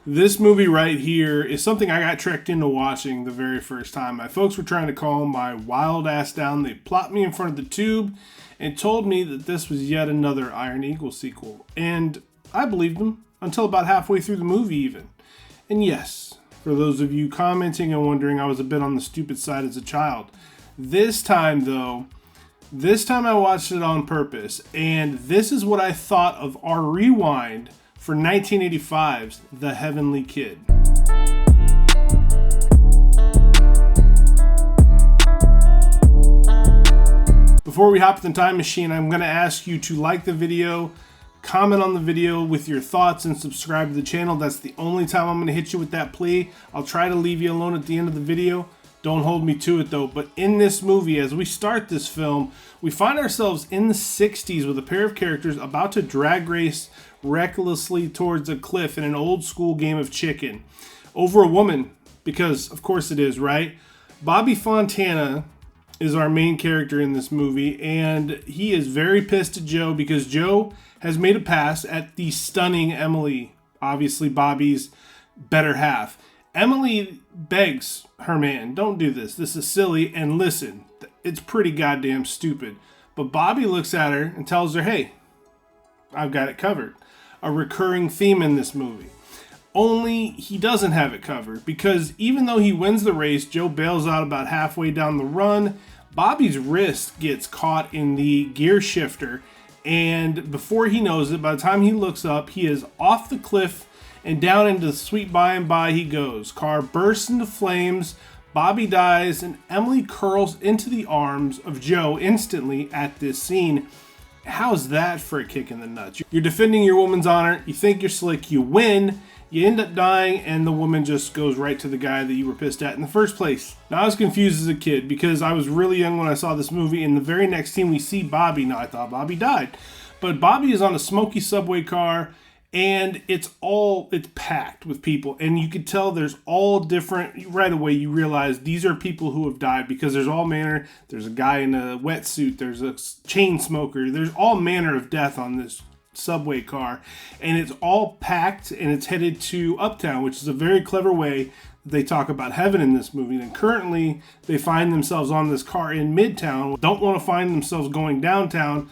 This movie right here is something I got tricked into watching the very first time. My folks were trying to calm my wild ass down. They plopped me in front of the tube and told me that this was yet another Iron Eagle sequel. And I believed them until about halfway through the movie even. And yes, for those of you commenting and wondering, I was a bit on the stupid side as a child. This time I watched it on purpose. And this is what I thought of our rewind for 1985's The Heavenly Kid. Before we hop in the time machine, I'm going to ask you to like the video, comment on the video with your thoughts, and subscribe to the channel. That's the only time I'm going to hit you with that plea. I'll try to leave you alone at the end of the video. Don't hold me to it though. But in this movie, as we start this film, we find ourselves in the 60s with a pair of characters about to drag race recklessly towards a cliff in an old school game of chicken over a woman, because of course it is, right? Bobby Fontana is our main character in this movie, and he is very pissed at Joe because Joe has made a pass at the stunning Emily, obviously Bobby's better half. Emily begs her man, don't do this. This is silly, and listen, it's pretty goddamn stupid. But Bobby looks at her and tells her, hey, I've got it covered. A recurring theme in this movie. Only he doesn't have it covered, because even though he wins the race, Joe bails out about halfway down the run. Bobby's wrist gets caught in the gear shifter, and before he knows it, by the time he looks up, he is off the cliff and down into the sweet by and by he goes. Car bursts into flames, Bobby dies, and Emily curls into the arms of Joe instantly at this scene. How's that for a kick in the nuts? You're defending your woman's honor, you think you're slick, you win, you end up dying, and the woman just goes right to the guy that you were pissed at in the first place. Now, I was confused as a kid because I was really young when I saw this movie, and the very next scene we see Bobby. Now, I thought Bobby died, but Bobby is on a smoky subway car, and it's packed with people, and you could tell there's all different. Right away you realize these are people who have died, because there's all manner. There's a guy in a wetsuit, there's a chain smoker, there's all manner of death on this subway car, and it's all packed, and it's headed to Uptown, which is a very clever way that they talk about heaven in this movie. And currently they find themselves on this car in Midtown, don't want to find themselves going downtown.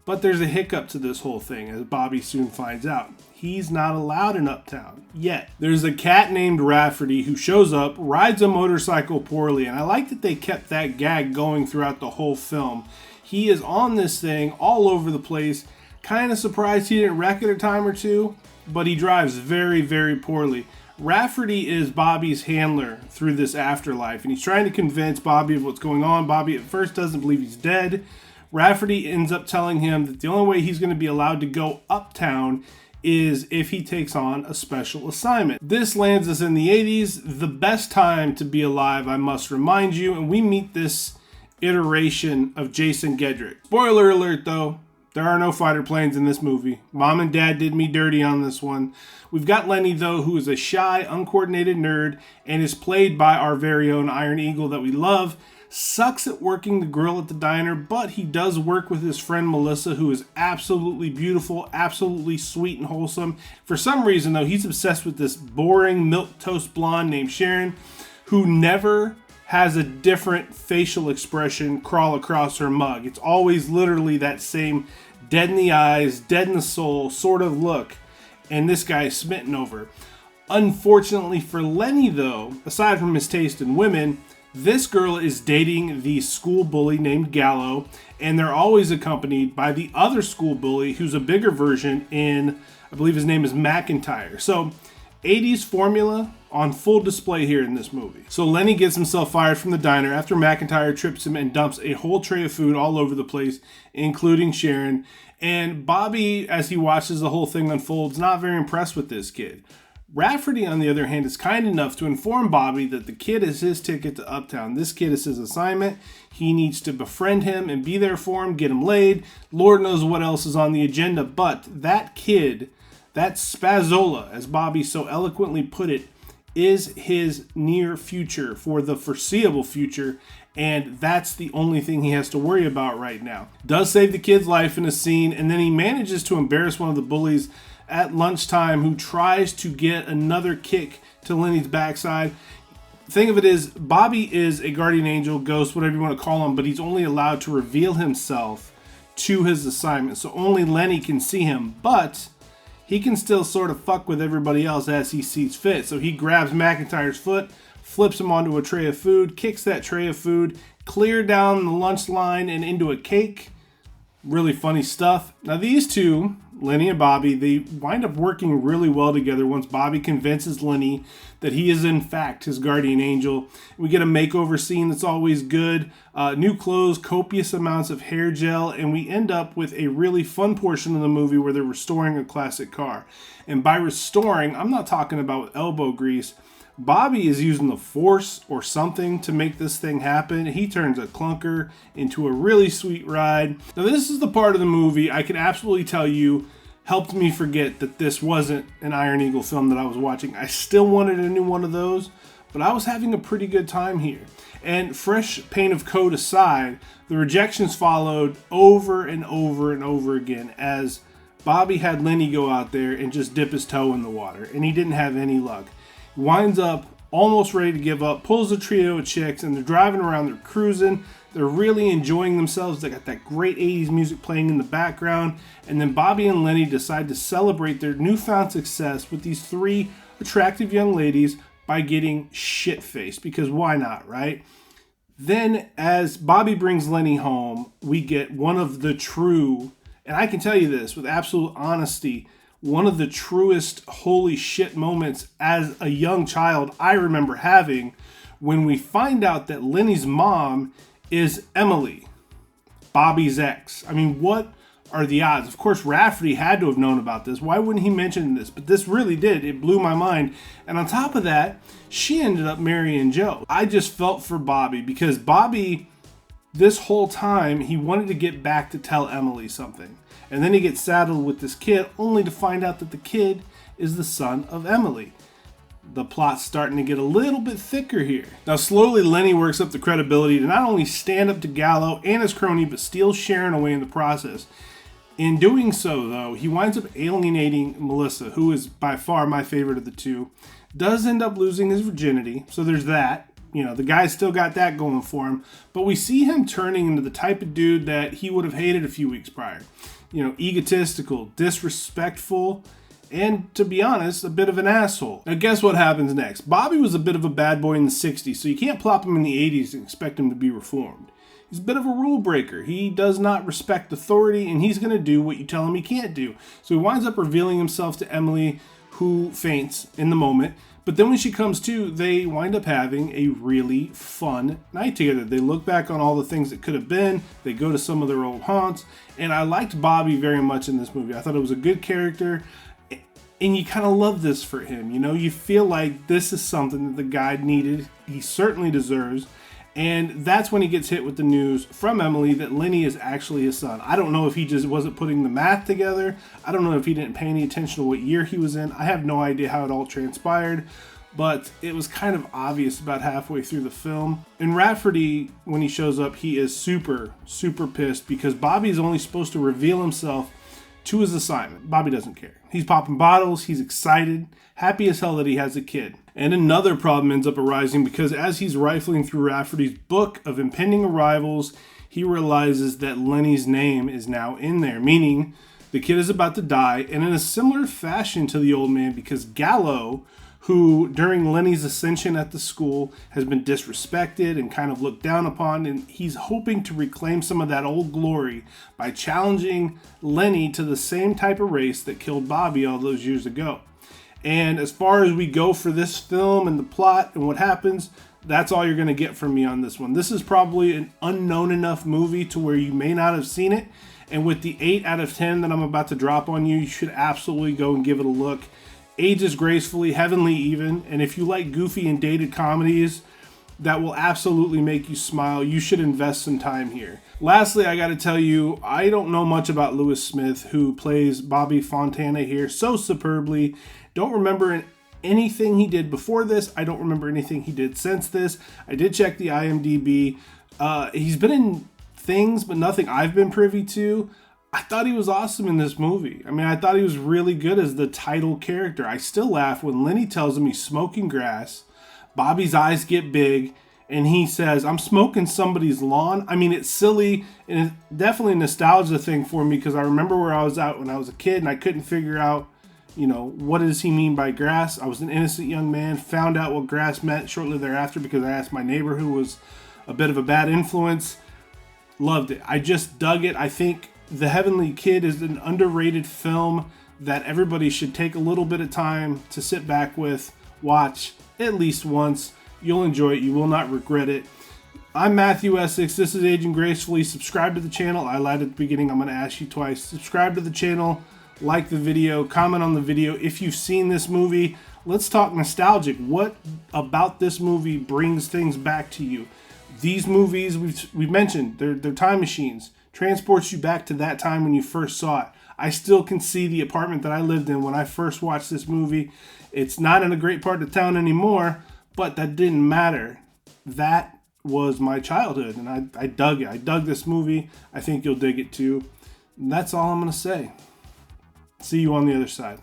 But there's a hiccup to this whole thing, as Bobby soon finds out. He's not allowed in Uptown yet. There's a cat named Rafferty who shows up, rides a motorcycle poorly, and I like that they kept that gag going throughout the whole film. He is on this thing all over the place. Kind of surprised he didn't wreck it a time or two, but he drives very, very poorly. Rafferty is Bobby's handler through this afterlife, and he's trying to convince Bobby of what's going on. Bobby at first doesn't believe he's dead. Rafferty ends up telling him that the only way he's going to be allowed to go uptown is if he takes on a special assignment. This lands us in the 80s, the best time to be alive, I must remind you, and we meet this iteration of Jason Gedrick. Spoiler alert though, there are no fighter planes in this movie. Mom and Dad did me dirty on this one. We've got Lenny though, who is a shy, uncoordinated nerd and is played by our very own Iron Eagle that we love. Sucks at working the grill at the diner, but he does work with his friend Melissa, who is absolutely beautiful, absolutely sweet and wholesome. For some reason, though, he's obsessed with this boring milquetoast blonde named Sharon, who never has a different facial expression crawl across her mug. It's always literally that same dead in the eyes, dead in the soul sort of look, and this guy is smitten over. Unfortunately for Lenny, though, aside from his taste in women, this girl is dating the school bully named Gallo, and they're always accompanied by the other school bully who's a bigger version in, I believe his name is McIntyre. So 80s formula on full display here in this movie. So Lenny gets himself fired from the diner after McIntyre trips him and dumps a whole tray of food all over the place, including Sharon. And Bobby, as he watches the whole thing unfold, is not very impressed with this kid. Rafferty, on the other hand, is kind enough to inform Bobby that the kid is his ticket to Uptown. This kid is his assignment. He needs to befriend him and be there for him, get him laid. Lord knows what else is on the agenda. But that kid, that Spazzola, as Bobby so eloquently put it, is his near future for the foreseeable future. And that's the only thing he has to worry about right now. Does save the kid's life in a scene, and then he manages to embarrass one of the bullies at lunchtime who tries to get another kick to Lenny's backside. Thing of it is, Bobby is a guardian angel, ghost, whatever you want to call him, but he's only allowed to reveal himself to his assignment. So only Lenny can see him, but he can still sort of fuck with everybody else as he sees fit. So he grabs McIntyre's foot, flips him onto a tray of food, kicks that tray of food clear down the lunch line and into a cake. Really funny stuff. Now these two, Lenny and Bobby, they wind up working really well together once Bobby convinces Lenny that he is in fact his guardian angel. We get a makeover scene that's always good, new clothes, copious amounts of hair gel, and we end up with a really fun portion of the movie where they're restoring a classic car. And by restoring, I'm not talking about with elbow grease. Bobby is using the force or something to make this thing happen. He turns a clunker into a really sweet ride. Now this is the part of the movie I can absolutely tell you helped me forget that this wasn't an Iron Eagle film that I was watching. I still wanted a new one of those, but I was having a pretty good time here. And fresh paint of coat aside, the rejections followed over and over and over again as Bobby had Lenny go out there and just dip his toe in the water, and he didn't have any luck. Winds up almost ready to give up, pulls a trio of chicks, and they're driving around, they're cruising, they're really enjoying themselves. They got that great 80s music playing in the background, and then Bobby and Lenny decide to celebrate their newfound success with these three attractive young ladies by getting shit-faced, because why not, right? Then as Bobby brings Lenny home, we get one of the true, and I can tell you this with absolute honesty, one of the truest holy shit moments as a young child I remember having when we find out that Lenny's mom is Emily, Bobby's ex. I mean, what are the odds? Of course, Rafferty had to have known about this. Why wouldn't he mention this? But this really did. It blew my mind. And on top of that, she ended up marrying Joe. I just felt for Bobby because Bobby, this whole time, he wanted to get back to tell Emily something. And then he gets saddled with this kid only to find out that the kid is the son of Emily. The plot's starting to get a little bit thicker here. Now slowly Lenny works up the credibility to not only stand up to Gallo and his crony, but steal Sharon away in the process. In doing so, though, he winds up alienating Melissa, who is by far my favorite of the two. Does end up losing his virginity, so there's that. You know, the guy's still got that going for him. But we see him turning into the type of dude that he would have hated a few weeks prior. You know, egotistical, disrespectful, and to be honest, a bit of an asshole. Now guess what happens next? Bobby was a bit of a bad boy in the 60s, so you can't plop him in the 80s and expect him to be reformed. He's a bit of a rule breaker. He does not respect authority, and he's going to do what you tell him he can't do. So he winds up revealing himself to Emily, who faints in the moment. But then when she comes to, they wind up having a really fun night together. They look back on all the things that could have been. They go to some of their old haunts. And I liked Bobby very much in this movie. I thought it was a good character. And you kind of love this for him. You know, you feel like this is something that the guy needed. He certainly deserves. And that's when he gets hit with the news from Emily that Lenny is actually his son. I don't know if he just wasn't putting the math together. I don't know if he didn't pay any attention to what year he was in. I have no idea how it all transpired. But it was kind of obvious about halfway through the film. And Rafferty, when he shows up, he is super, super pissed because Bobby is only supposed to reveal himself to his assignment. Bobby doesn't care. He's popping bottles. He's excited. Happy as hell that he has a kid. And another problem ends up arising because as he's rifling through Rafferty's book of impending arrivals, he realizes that Lenny's name is now in there, meaning the kid is about to die, and in a similar fashion to the old man because Gallo, who during Lenny's ascension at the school has been disrespected and kind of looked down upon, and he's hoping to reclaim some of that old glory by challenging Lenny to the same type of race that killed Bobby all those years ago. And as far as we go for this film and the plot and what happens, that's all you're going to get from me on this one. This is probably an unknown enough movie to where you may not have seen it. And with the 8 out of 10 that I'm about to drop on you, you should absolutely go and give it a look. Ages gracefully, heavenly even. And if you like goofy and dated comedies that will absolutely make you smile, you should invest some time here. Lastly, I got to tell you, I don't know much about Lewis Smith, who plays Bobby Fontana here so superbly. Don't remember anything he did before this. I don't remember anything he did since this. I did check the IMDb. He's been in things, but nothing I've been privy to. I thought he was awesome in this movie. I mean, I thought he was really good as the title character. I still laugh when Lenny tells him he's smoking grass. Bobby's eyes get big, and he says, "I'm smoking somebody's lawn." I mean, it's silly, and it's definitely a nostalgia thing for me because I remember where I was at when I was a kid, and I couldn't figure out, what does he mean by grass? I was an innocent young man, found out what grass meant shortly thereafter because I asked my neighbor who was a bit of a bad influence. Loved it. I just dug it. I think The Heavenly Kid is an underrated film that everybody should take a little bit of time to sit back with, watch at least once. You'll enjoy it. You will not regret it. I'm Matthew Essex. This is Aging Gracefully. Subscribe to the channel. I lied at the beginning. I'm going to ask you twice. Subscribe to the channel. Like the video. Comment on the video if you've seen this movie. Let's talk nostalgic. What about this movie brings things back to you? These movies we've mentioned, they're time machines. Transports you back to that time when you first saw it. I still can see the apartment that I lived in when I first watched this movie. It's not in a great part of town anymore, but that didn't matter. That was my childhood, and I dug it. I dug this movie. I think you'll dig it too. And that's all I'm going to say. See you on the other side.